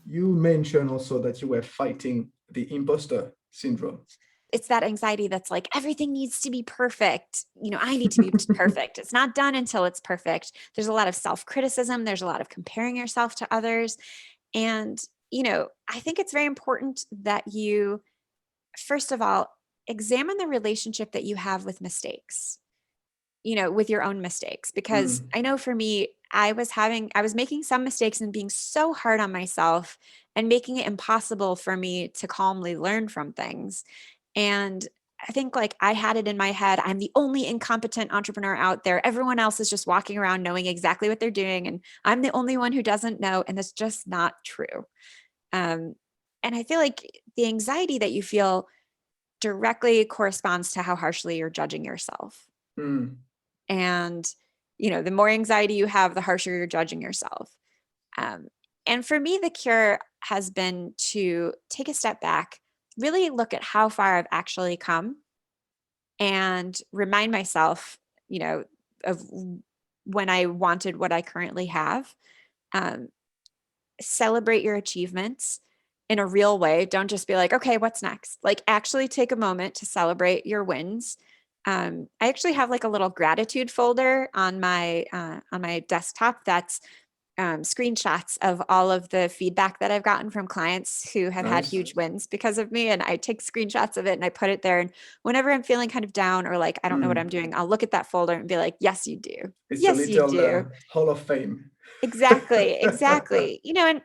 You mentioned also that you were fighting the imposter syndrome. It's that anxiety that's like, everything needs to be perfect. I need to be perfect. It's not done until it's perfect. There's a lot of self-criticism. There's a lot of comparing yourself to others. And, I think it's very important that you, first of all, examine the relationship that you have with mistakes, with your own mistakes. Because Mm, I know for me, I was making some mistakes and being so hard on myself and making it impossible for me to calmly learn from things. And I think like I had it in my head, I'm the only incompetent entrepreneur out there. Everyone else is just walking around knowing exactly what they're doing. And I'm the only one who doesn't know. And that's just not true. Um, and I feel like the anxiety that you feel directly corresponds to how harshly you're judging yourself. mm, And, the more anxiety you have, the harsher you're judging yourself. Um, and for me, the cure has been to take a step back, really look at how far I've actually come and remind myself, of when I wanted what I currently have. Um, Celebrate your achievements in a real way. Don't just be like, okay, what's next? Like actually take a moment to celebrate your wins. I actually have like a little gratitude folder on my desktop that's screenshots of all of the feedback that I've gotten from clients who have had nice. huge wins because of me. And I take screenshots of it and I put it there. And whenever I'm feeling kind of down or like I don't know what I'm Mm. doing, I'll look at that folder and be like, yes, you do. It's a Yes, you little do. Hall of Fame. Exactly. Exactly. And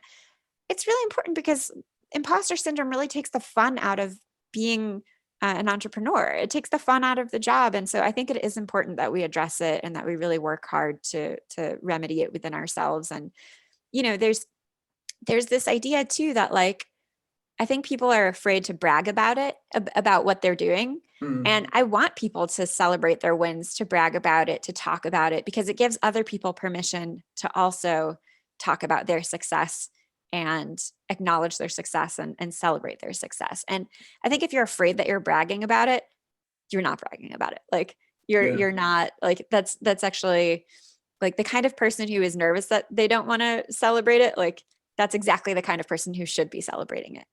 it's really important because imposter syndrome really takes the fun out of being an entrepreneur. It takes the fun out of the job. And so I think it is important that we address it and that we really work hard to remedy it within ourselves. And, there's this idea too that like I think people are afraid to brag about it, about what they're doing. And Mm, I want people to celebrate their wins, to brag about it, to talk about it, because it gives other people permission to also talk about their success and acknowledge their success and celebrate their success. And I think if you're afraid that you're bragging about it, you're not bragging about it. Like yeah. you're not like that's actually like the kind of person who is nervous that they don't want to celebrate it. Like that's exactly the kind of person who should be celebrating it,